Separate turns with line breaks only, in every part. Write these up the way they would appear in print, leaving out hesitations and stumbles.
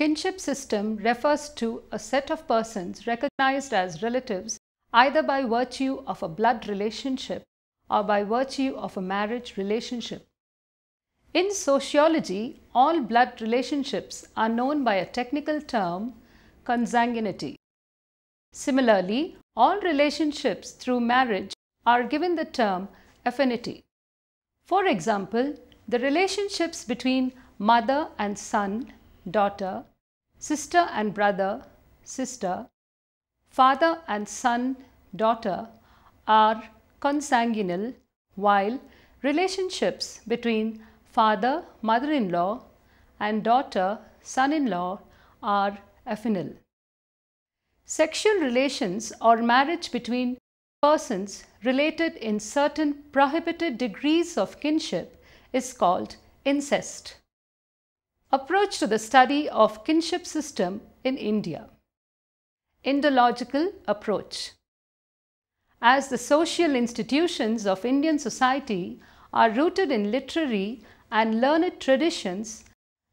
Kinship system refers to a set of persons recognized as relatives either by virtue of a blood relationship or by virtue of a marriage relationship. In sociology, all blood relationships are known by a technical term, consanguinity. Similarly, all relationships through marriage are given the term affinity. For example, the relationships between mother and son, daughter, sister and brother, sister, father and son, daughter are consanguineal, while relationships between father, mother-in-law and daughter, son-in-law are affinal. Sexual relations or marriage between persons related in certain prohibited degrees of kinship is called incest. Approach to the study of kinship system in India. Indological approach. As the social institutions of Indian society are rooted in literary and learned traditions,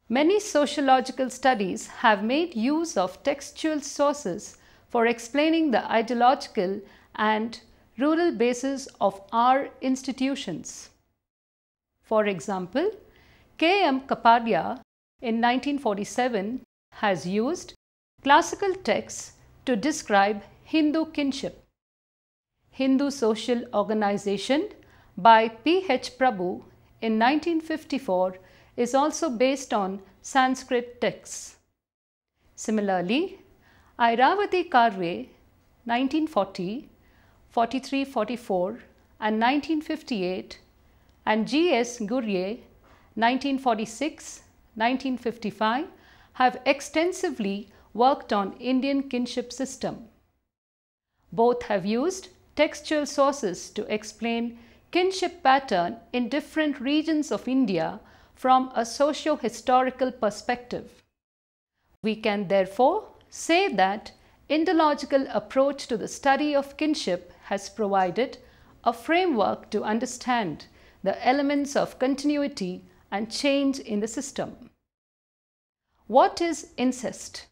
many sociological studies have made use of textual sources for explaining the ideological and rural basis of our institutions. For example, K.M. Kapadia in 1947 has used classical texts to describe Hindu kinship. Hindu Social Organization by P.H. Prabhu in 1954 is also based on Sanskrit texts. Similarly, Airavati Karve 1940, 43-44 and 1958 and G.S. Gurye 1946-1955 have extensively worked on Indian kinship system. Both have used textual sources to explain kinship pattern in different regions of India from a socio-historical perspective. We can therefore say that indological approach to the study of kinship has provided a framework to understand the elements of continuity and change in the system. What is incest?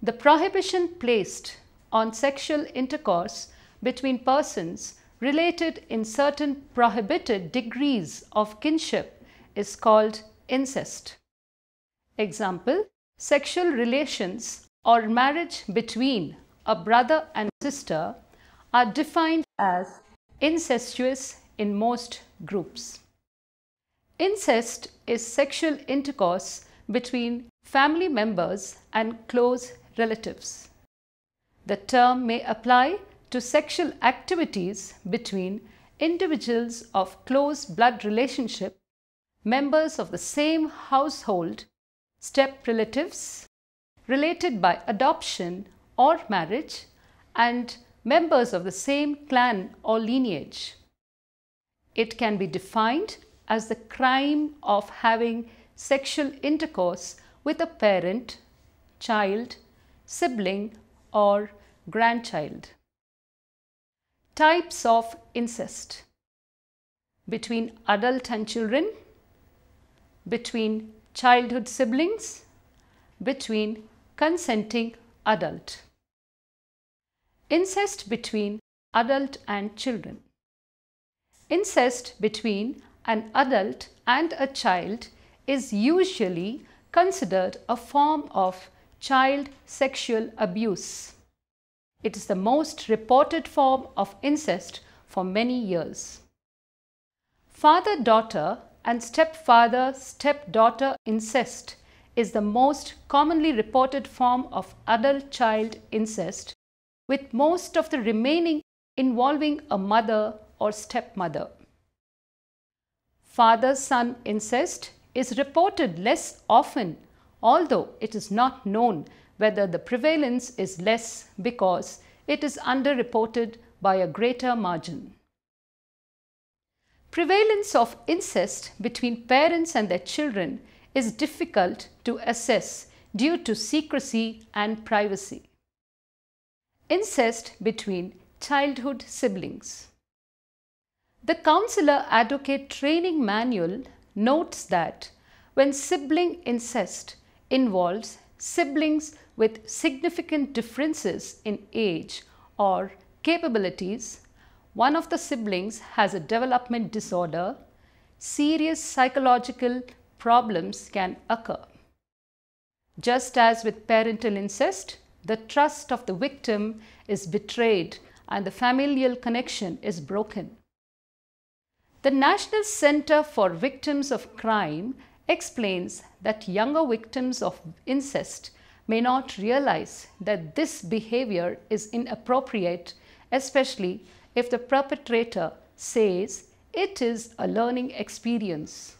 The prohibition placed on sexual intercourse between persons related in certain prohibited degrees of kinship is called incest. Example, sexual relations or marriage between a brother and sister are defined as incestuous in most groups. Incest is sexual intercourse between family members and close relatives. The term may apply to sexual activities between individuals of close blood relationship, members of the same household, step relatives, related by adoption or marriage, and members of the same clan or lineage. It can be defined as the crime of having sexual intercourse with a parent, child, sibling, or grandchild. Types of incest: between adult and children, between childhood siblings, between consenting adult. Incest between adult and children. Incest between an adult and a child is usually considered a form of child sexual abuse. It is the most reported form of incest for many years. Father-daughter and stepfather-stepdaughter incest is the most commonly reported form of adult-child incest, with most of the remaining involving a mother or stepmother. Father-son incest is reported less often, although it is not known whether the prevalence is less because it is underreported by a greater margin. Prevalence of incest between parents and their children is difficult to assess due to secrecy and privacy. Incest between childhood siblings. The Counselor Advocate Training Manual notes that when sibling incest involves siblings with significant differences in age or capabilities, one of the siblings has a development disorder, serious psychological problems can occur. Just as with parental incest, the trust of the victim is betrayed and the familial connection is broken. The National Center for Victims of Crime explains that younger victims of incest may not realize that this behavior is inappropriate, especially if the perpetrator says it is a learning experience.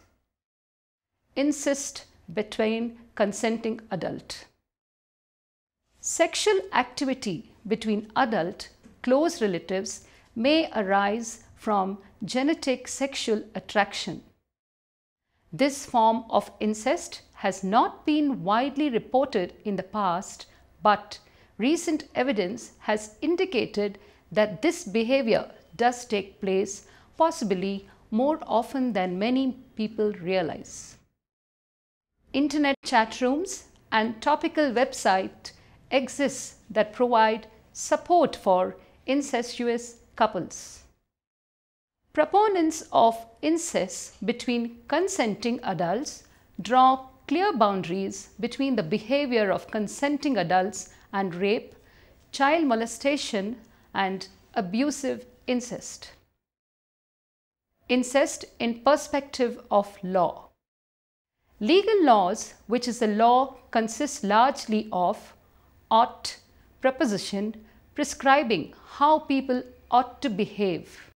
Incest between consenting adult. Sexual activity between adult close relatives may arise from genetic sexual attraction. This form of incest has not been widely reported in the past, but recent evidence has indicated that this behavior does take place, possibly more often than many people realize. Internet chat rooms and topical websites exist that provide support for incestuous couples. Proponents of incest between consenting adults draw clear boundaries between the behavior of consenting adults and rape, child molestation, and abusive incest. Incest in perspective of law. Legal laws, which is a law, consists largely of ought preposition prescribing how people ought to behave.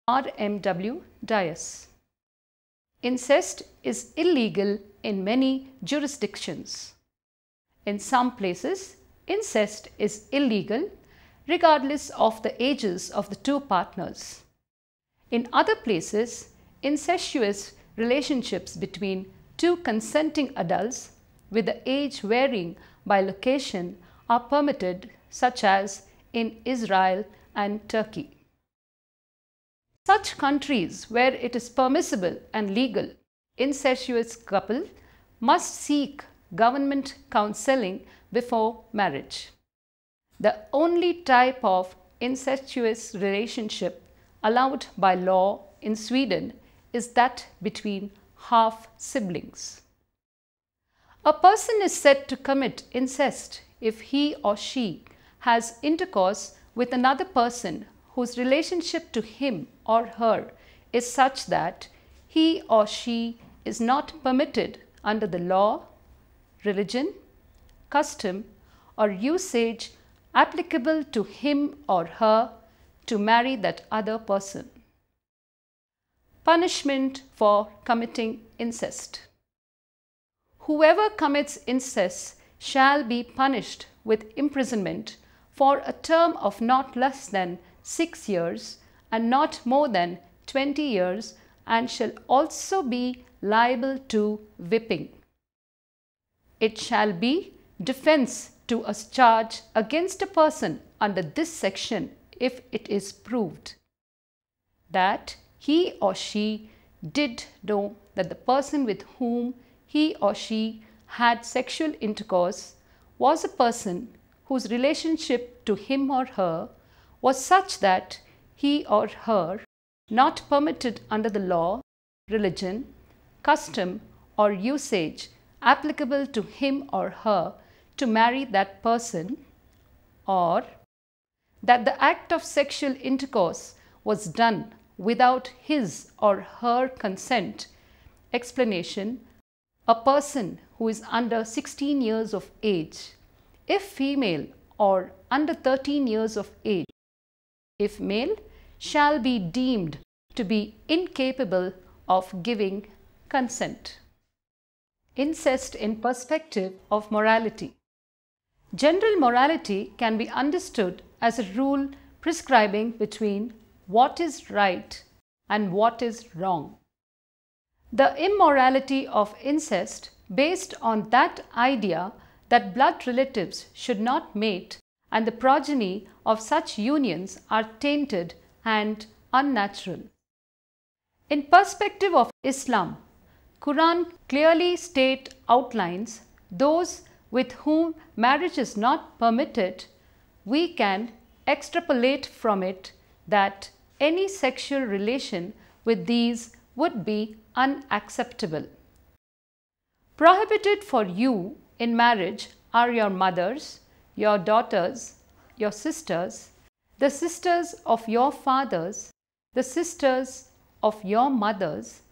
RMW Dias. Incest is illegal in many jurisdictions. In some places, incest is illegal regardless of the ages of the two partners. In other places, incestuous relationships between two consenting adults with the age varying by location are permitted, such as in Israel and Turkey. Such countries where it is permissible and legal, incestuous couple must seek government counseling before marriage. The only type of incestuous relationship allowed by law in Sweden is that between half siblings. A person is said to commit incest if he or she has intercourse with another person whose relationship to him or her is such that he or she is not permitted under the law, religion, custom, or usage applicable to him or her to marry that other person. Punishment for committing incest. Whoever commits incest shall be punished with imprisonment for a term of not less than 6 years and not more than 20 years, and shall also be liable to whipping. It shall be defense to a charge against a person under this section if it is proved that he or she did know that the person with whom he or she had sexual intercourse was a person whose relationship to him or her was such that he or her, not permitted under the law, religion, custom, or usage applicable to him or her to marry that person, or that the act of sexual intercourse was done without his or her consent. Explanation: a person who is under 16 years of age, if female, or under 13 years of age, if male, shall be deemed to be incapable of giving consent. Incest in perspective of morality. General morality can be understood as a rule prescribing between what is right and what is wrong. The immorality of incest, based on that idea that blood relatives should not mate and the progeny of such unions are tainted and unnatural. In perspective of Islam, Quran clearly outlines those with whom marriage is not permitted, we can extrapolate from it that any sexual relation with these would be unacceptable. Prohibited for you in marriage are your mothers, your daughters, your sisters, the sisters of your fathers, the sisters of your mothers,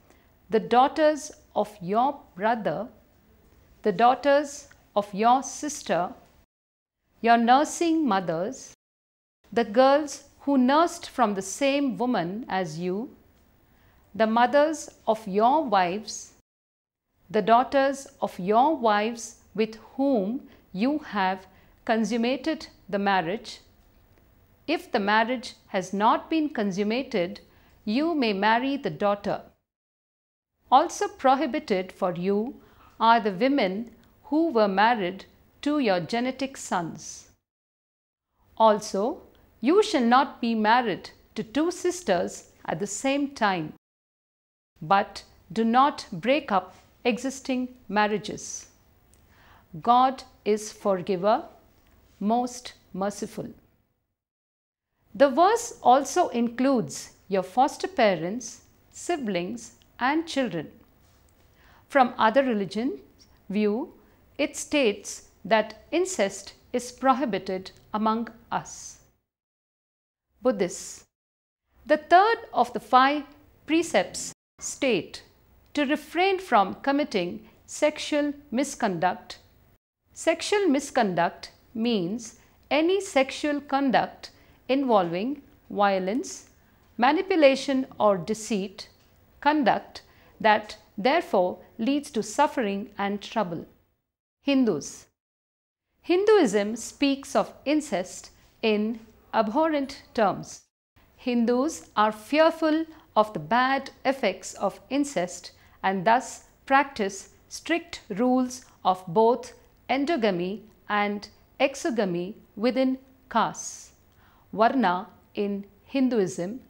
the daughters of your brother, the daughters of your sister, your nursing mothers, the girls who nursed from the same woman as you, the mothers of your wives, the daughters of your wives with whom you have consummated the marriage. If the marriage has not been consummated, you may marry the daughter. Also prohibited for you are the women who were married to your genetic sons. Also, you shall not be married to two sisters at the same time, but do not break up existing marriages. God is forgiver, most merciful. The verse also includes your foster parents, siblings, and children. From other religions' view, it states that incest is prohibited among us. Buddhists. The third of the 5 precepts state to refrain from committing sexual misconduct. Sexual misconduct means any sexual conduct involving violence, manipulation or deceit, conduct that therefore leads to suffering and trouble. Hindus. Hinduism speaks of incest in abhorrent terms. Hindus are fearful of the bad effects of incest and thus practice strict rules of both endogamy and exogamy within castes, varna in Hinduism,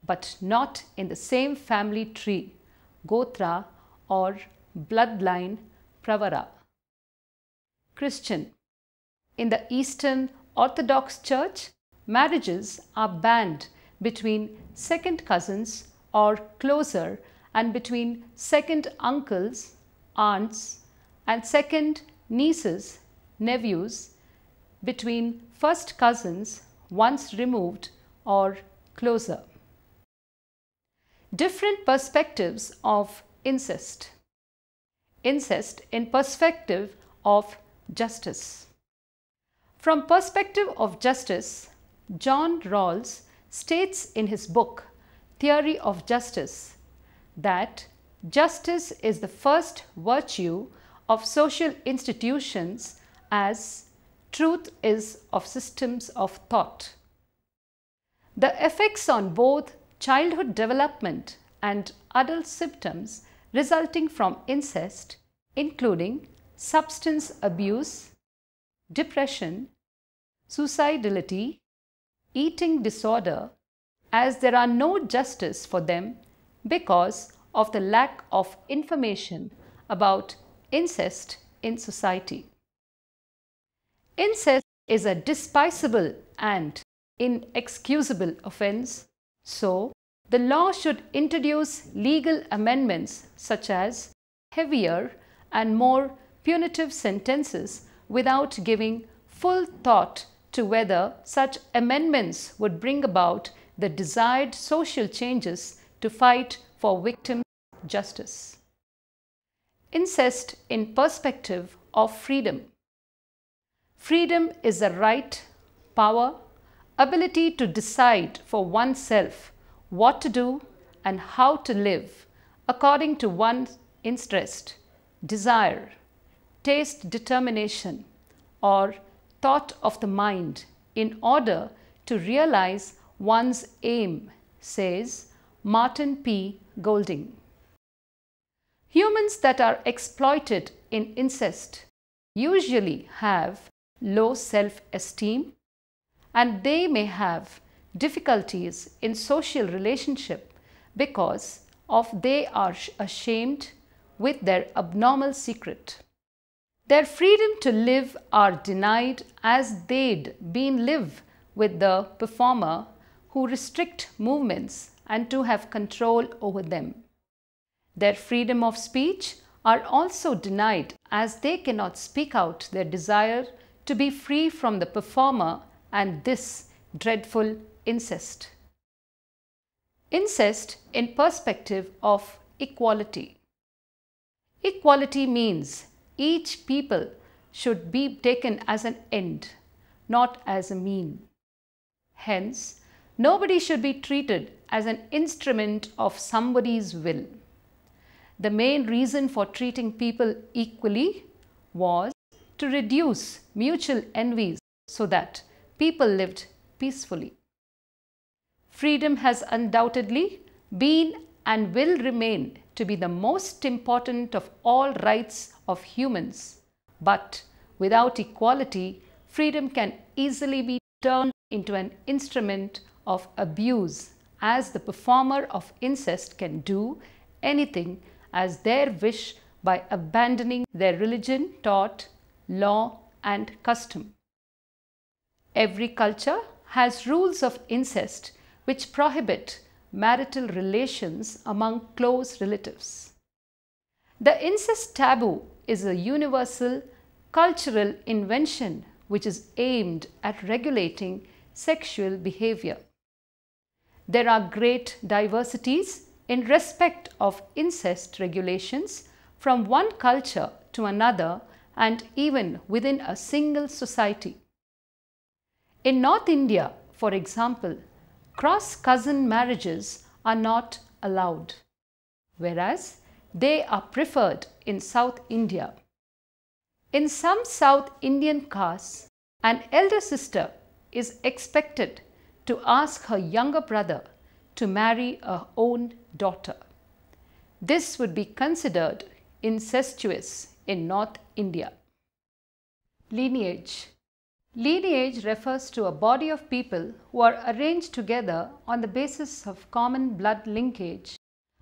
but not in the same family tree, gotra or bloodline, pravara. Christian. In the Eastern Orthodox Church, marriages are banned between second cousins or closer and between second uncles, aunts, and second nieces, nephews, between first cousins once removed or closer. Different perspectives of incest. Incest in perspective of justice. From perspective of justice, John Rawls states in his book Theory of Justice that justice is the first virtue of social institutions as truth is of systems of thought. The effects on both childhood development and adult symptoms resulting from incest, including substance abuse, depression, suicidality, eating disorder, as there are no justice for them because of the lack of information about incest in society. Incest is a despicable and inexcusable offense, so the law should introduce legal amendments such as heavier and more punitive sentences without giving full thought to whether such amendments would bring about the desired social changes to fight for victim justice. Incest in perspective of freedom. Freedom is the right, power, ability to decide for oneself what to do and how to live according to one's interest, desire, taste, determination, or thought of the mind in order to realize one's aim, says Martin P. Golding. Humans that are exploited in incest usually have low self-esteem and they may have difficulties in social relationship because of they are ashamed with their abnormal secret. Their freedom to live are denied as they'd been live with the performer who restrict movements and to have control over them. Their freedom of speech are also denied as they cannot speak out their desire to be free from the performer and this dreadful incest. Incest in perspective of equality. Equality means each people should be taken as an end, not as a mean. Hence, nobody should be treated as an instrument of somebody's will. The main reason for treating people equally was to reduce mutual envies so that people lived peacefully. Freedom has undoubtedly been and will remain to be the most important of all rights of humans. But without equality, freedom can easily be turned into an instrument of abuse, as the performer of incest can do anything as their wish by abandoning their religion taught law and custom. Every culture has rules of incest which prohibit marital relations among close relatives. The incest taboo is a universal cultural invention which is aimed at regulating sexual behavior. There are great diversities in respect of incest regulations from one culture to another and even within a single society. In North India, for example, cross-cousin marriages are not allowed, whereas they are preferred in South India. In some South Indian castes, an elder sister is expected to ask her younger brother to marry her own daughter. This would be considered incestuous in North India. Lineage. Lineage refers to a body of people who are arranged together on the basis of common blood linkage,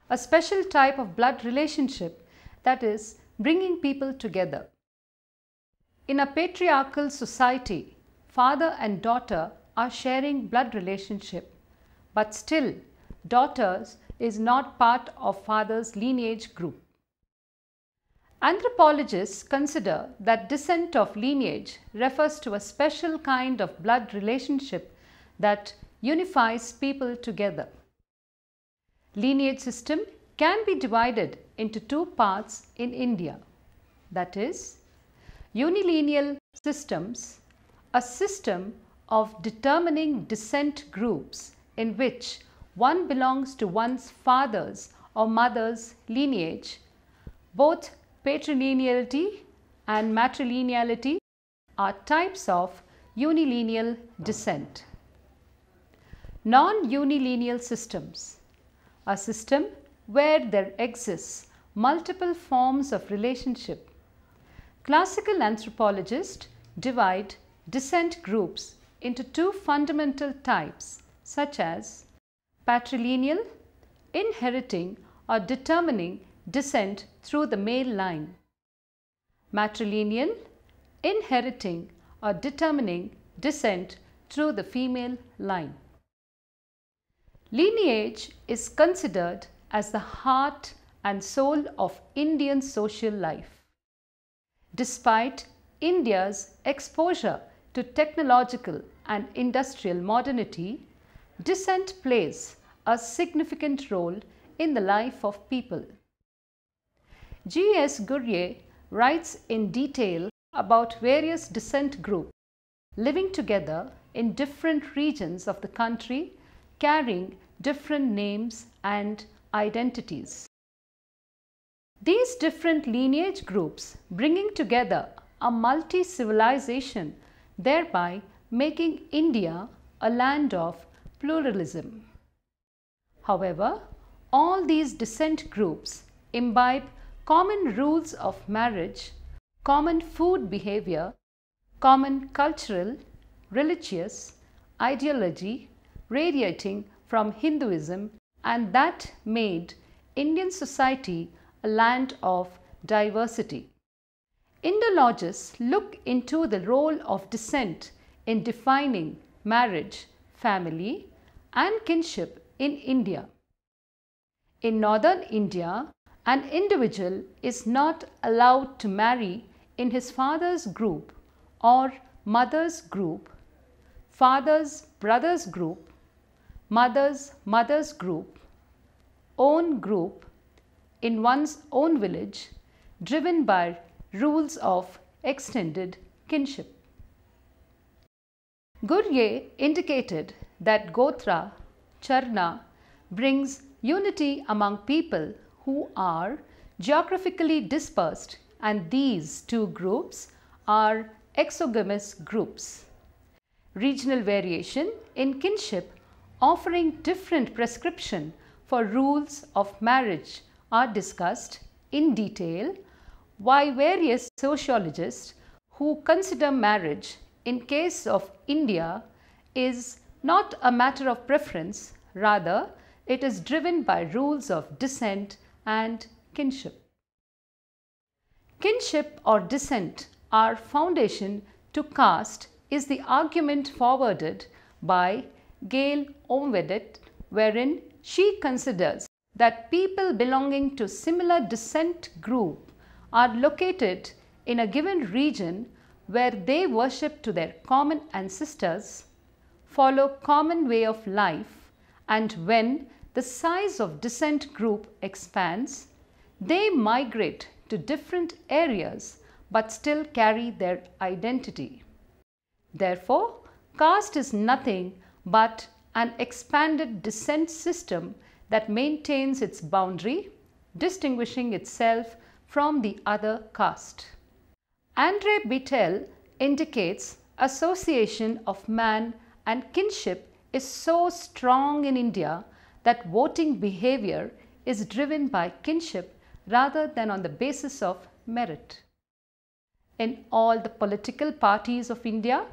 a special type of blood relationship that is bringing people together. In a patriarchal society, father and daughter are sharing blood relationship, but still daughters is not part of father's lineage group. Anthropologists consider that descent of lineage refers to a special kind of blood relationship that unifies people together. Lineage system can be divided into two parts in India, that is, unilineal systems, a system of determining descent groups in which one belongs to one's father's or mother's lineage. Both patrilineality and matrilineality are types of unilineal descent. Non-unilineal systems, a system where there exists multiple forms of relationship. Classical anthropologists divide descent groups into two fundamental types, such as patrilineal, inheriting or determining descent through the male line; matrilineal, inheriting or determining descent through the female line. Lineage is considered as the heart and soul of Indian social life. Despite India's exposure to technological and industrial modernity, descent plays a significant role in the life of people. G.S. Gurye writes in detail about various descent groups living together in different regions of the country, carrying different names and identities. These different lineage groups bringing together a multi-civilization, thereby making India a land of pluralism. However, all these descent groups imbibe common rules of marriage, common food behavior, common cultural, religious ideology radiating from Hinduism, and that made Indian society a land of diversity. Indologists look into the role of descent in defining marriage, family, and kinship in India. In northern India, an individual is not allowed to marry in his father's group or mother's group, father's brother's group, mother's group, own group, in one's own village, driven by rules of extended kinship. Gurye indicated that Gotra, Charna brings unity among people who are geographically dispersed, and these two groups are exogamous groups. Regional variation in kinship offering different prescription for rules of marriage are discussed in detail, why various sociologists who consider marriage in case of India is not a matter of preference, rather it is driven by rules of descent and kinship. Kinship or descent are foundation to caste is the argument forwarded by Gail Omvedet, wherein she considers that people belonging to similar descent group are located in a given region where they worship to their common ancestors, follow common way of life, and when the size of descent group expands, they migrate to different areas but still carry their identity. Therefore, caste is nothing but an expanded descent system that maintains its boundary, distinguishing itself from the other caste. Andre Bittel indicates association of man and kinship is so strong in India that voting behavior is driven by kinship rather than on the basis of merit. In all the political parties of India,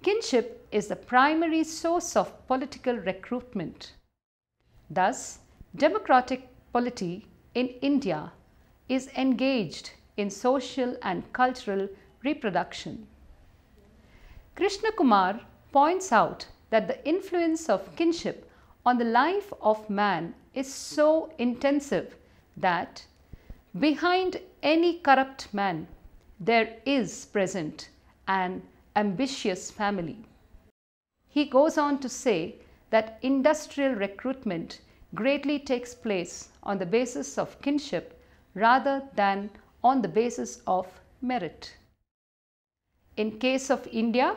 kinship is the primary source of political recruitment. Thus, democratic polity in India is engaged in social and cultural reproduction. Krishna Kumar points out that the influence of kinship on the life of man is so intensive that behind any corrupt man there is present an ambitious family. He goes on to say that industrial recruitment greatly takes place on the basis of kinship rather than on the basis of merit. In case of India,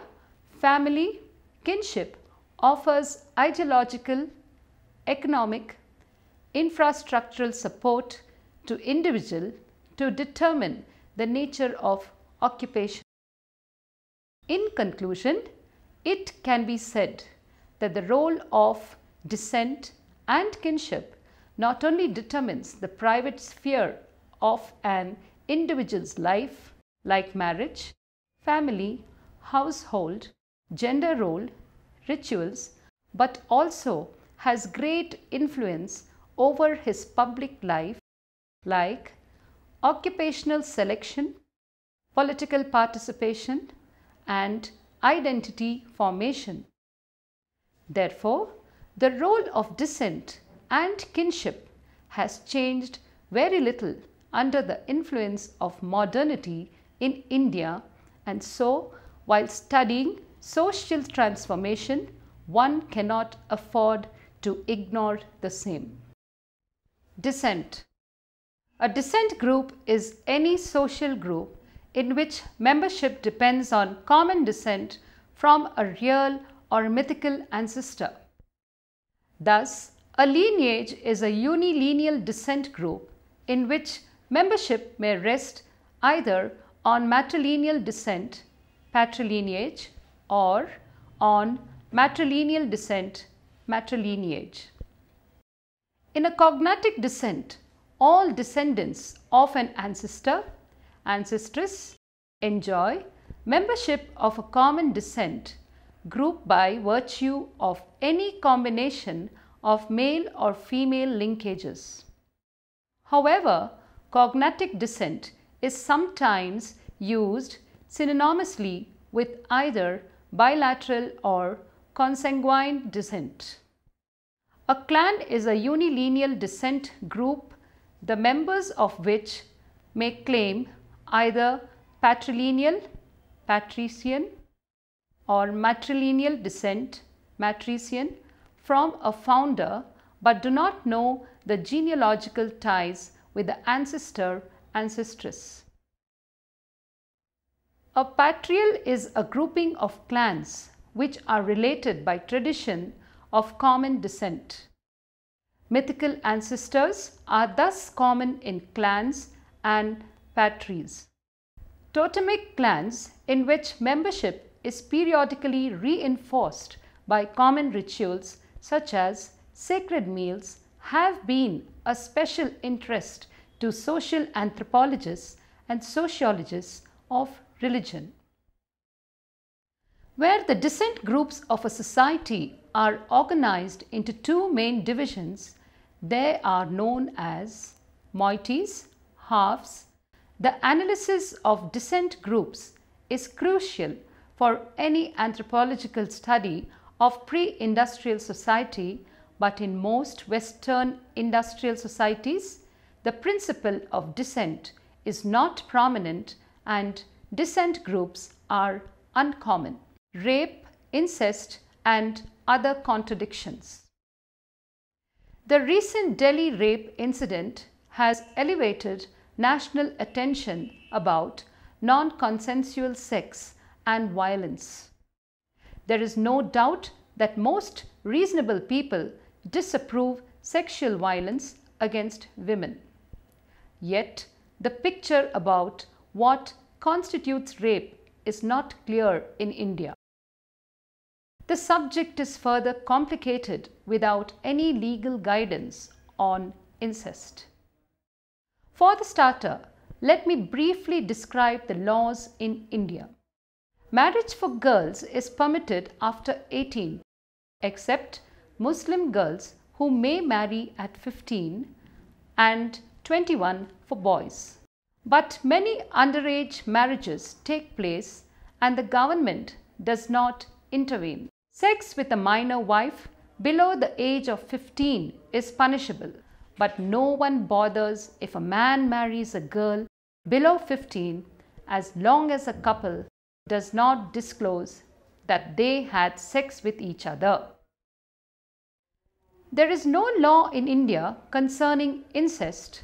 family kinship offers ideological, economic, infrastructural support to individual to determine the nature of occupation. In conclusion, it can be said that the role of descent and kinship not only determines the private sphere of an individual's life like marriage, family, household, gender role, rituals, but also has great influence over his public life like occupational selection, political participation, and identity formation. Therefore, the role of descent and kinship has changed very little under the influence of modernity in India, and so while studying social transformation, one cannot afford to ignore the same. Descent. A descent group is any social group in which membership depends on common descent from a real or mythical ancestor. Thus, a lineage is a unilineal descent group in which membership may rest either on matrilineal descent, patrilineage, or on matrilineal descent, matrilineage. In a cognatic descent, all descendants of an ancestor, ancestress enjoy membership of a common descent group by virtue of any combination of male or female linkages. However, cognatic descent is sometimes used synonymously with either bilateral or consanguine descent. A clan is a unilineal descent group, the members of which may claim either patrilineal, patrician, or matrilineal descent, matrician, from a founder, but do not know the genealogical ties with the ancestor, ancestress. A patrial is a grouping of clans which are related by tradition of common descent. Mythical ancestors are thus common in clans and patries. Totemic clans, in which membership is periodically reinforced by common rituals such as sacred meals, have been a special interest to social anthropologists and sociologists of religion. Where the descent groups of a society are organized into two main divisions, they are known as moieties, halves. The analysis of descent groups is crucial for any anthropological study of pre-industrial society, but in most Western industrial societies, the principle of descent is not prominent and descent groups are uncommon. Rape, incest, and other contradictions. The recent Delhi rape incident has elevated national attention about non-consensual sex and violence. There is no doubt that most reasonable people disapprove sexual violence against women. Yet, the picture about what constitutes rape is not clear in India. The subject is further complicated without any legal guidance on incest. For the starter, let me briefly describe the laws in India. Marriage for girls is permitted after 18, except Muslim girls who may marry at 15 and 21 for boys. But many underage marriages take place and the government does not intervene. Sex with a minor wife below the age of 15 is punishable, but no one bothers if a man marries a girl below 15 as long as a couple does not disclose that they had sex with each other. There is no law in India concerning incest,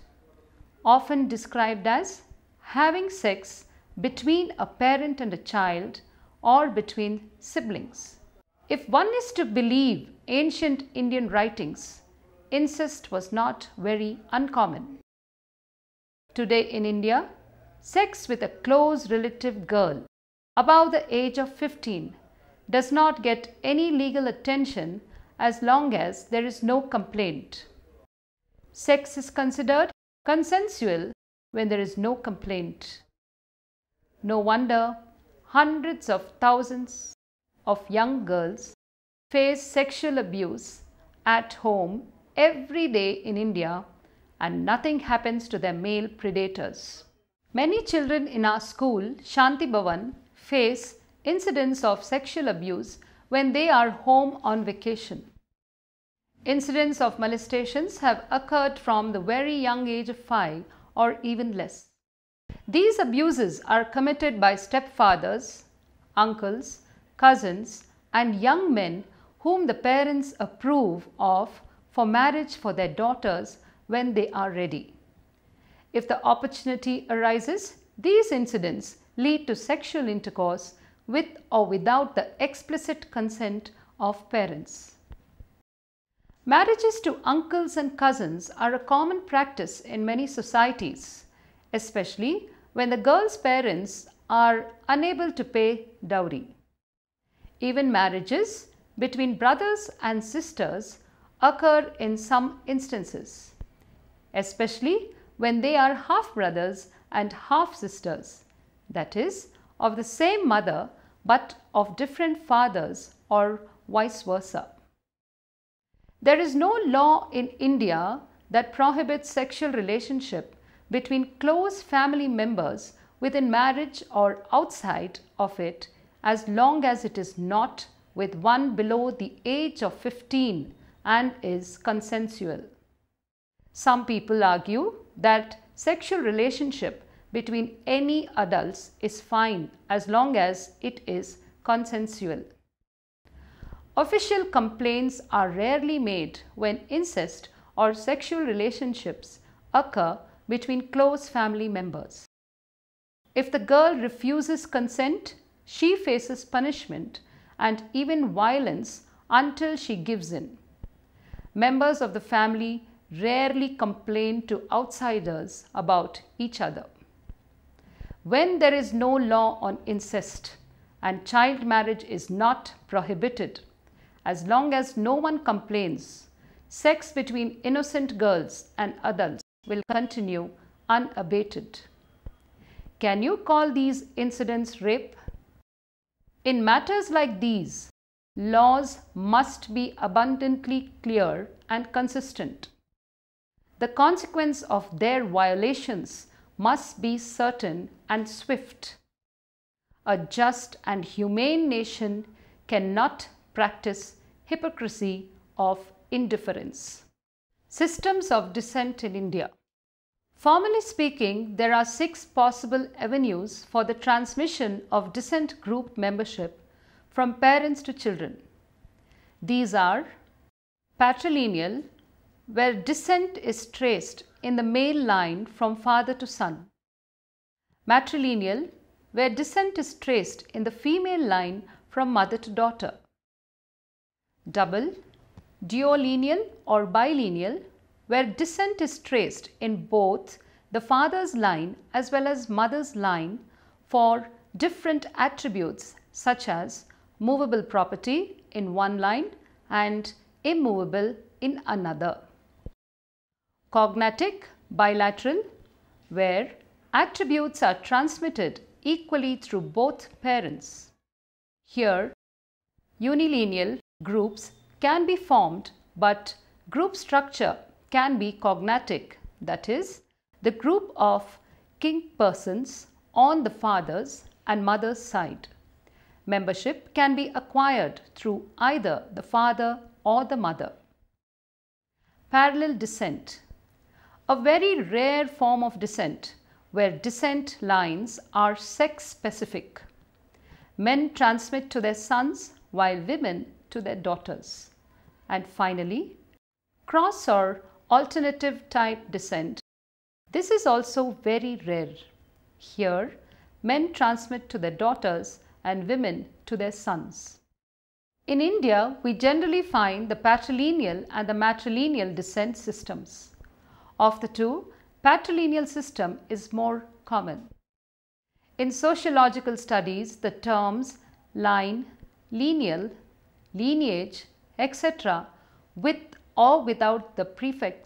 often described as having sex between a parent and a child or between siblings. If one is to believe ancient Indian writings, incest was not very uncommon. Today in India, sex with a close relative girl above the age of 15 does not get any legal attention as long as there is no complaint. Sex is considered consensual when there is no complaint. No wonder hundreds of thousands of young girls face sexual abuse at home every day in India and nothing happens to their male predators. Many children in our school, Shanti Bhavan, face incidents of sexual abuse when they are home on vacation. Incidents of molestations have occurred from the very young age of 5 or even less. These abuses are committed by stepfathers, uncles, cousins, and young men whom the parents approve of for marriage for their daughters when they are ready. If the opportunity arises, these incidents lead to sexual intercourse with or without the explicit consent of parents. Marriages to uncles and cousins are a common practice in many societies, especially when the girl's parents are unable to pay dowry. Even marriages between brothers and sisters occur in some instances, especially when they are half brothers and half sisters, that is, of the same mother but of different fathers or vice versa. There is no law in India that prohibits sexual relationship between close family members within marriage or outside of it, as long as it is not with one below the age of 15 and is consensual. Some people argue that sexual relationship between any adults is fine as long as it is consensual. Official complaints are rarely made when incest or sexual relationships occur between close family members. If the girl refuses consent, she faces punishment and even violence until she gives in. Members of the family rarely complain to outsiders about each other. When there is no law on incest and child marriage is not prohibited, as long as no one complains, sex between innocent girls and adults will continue unabated. Can you call these incidents rape? In matters like these, laws must be abundantly clear and consistent. The consequence of their violations must be certain and swift. A just and humane nation cannot practice hypocrisy of indifference. Systems of descent in India. Formally speaking, there are 6 possible avenues for the transmission of descent group membership from parents to children. These are patrilineal, where descent is traced in the male line from father to son; matrilineal, where descent is traced in the female line from mother to daughter; double, duolineal or bilineal, where descent is traced in both the father's line as well as mother's line for different attributes such as movable property in one line and immovable in another; cognatic bilateral, where attributes are transmitted equally through both parents. Here, unilineal groups can be formed, but group structure can be cognatic, that is, the group of kin persons on the father's and mother's side. Membership can be acquired through either the father or the mother. Parallel descent, a very rare form of descent where descent lines are sex specific. Men transmit to their sons while women to their daughters. And finally, cross or alternative type descent. This is also very rare. Here, men transmit to their daughters and women to their sons. In India, we generally find the patrilineal and the matrilineal descent systems. Of the two, patrilineal system is more common. In sociological studies, the terms line, lineal, lineage, etc. with or without the prefix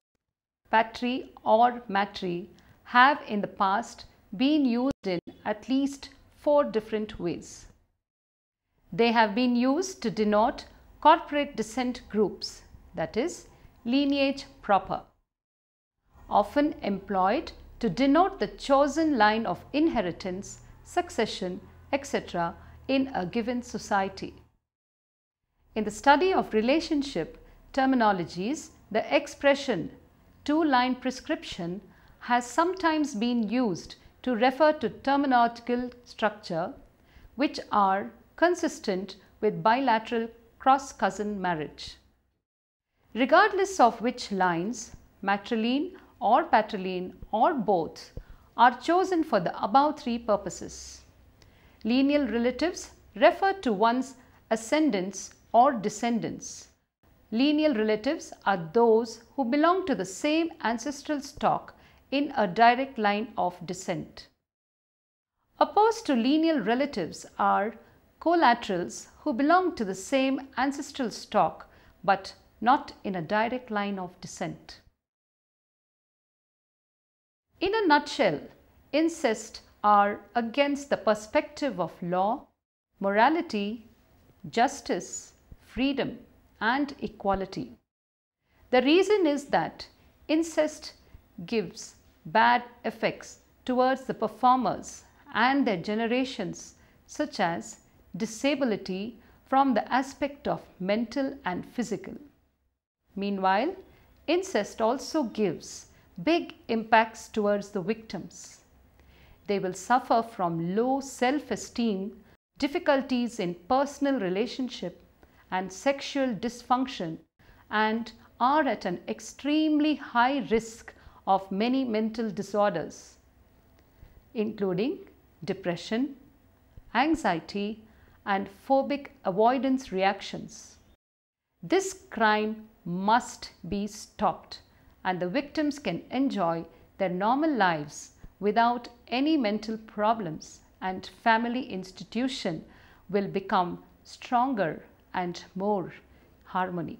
patri or matri have in the past been used in at least 4 different ways. They have been used to denote corporate descent groups, that is, lineage proper, often employed to denote the chosen line of inheritance, succession, etc. in a given society. In the study of relationship terminologies, the expression two-line prescription has sometimes been used to refer to terminological structure which are consistent with bilateral cross-cousin marriage. Regardless of which lines, matriline or patriline or both, are chosen for the above 3 purposes. Lineal relatives refer to one's ascendants or descendants. Lineal relatives are those who belong to the same ancestral stock in a direct line of descent. Opposed to lineal relatives are collaterals who belong to the same ancestral stock but not in a direct line of descent. In a nutshell, incest are against the perspective of law, morality, justice, freedom, and equality. The reason is that incest gives bad effects towards the performers and their generations, such as disability from the aspect of mental and physical. Meanwhile, incest also gives big impacts towards the victims. They will suffer from low self-esteem, difficulties in personal relationship and sexual dysfunction, and are at an extremely high risk of many mental disorders, including depression, anxiety, and phobic avoidance reactions. This crime must be stopped, and the victims can enjoy their normal lives without any mental problems, and family institution will become stronger and more harmony.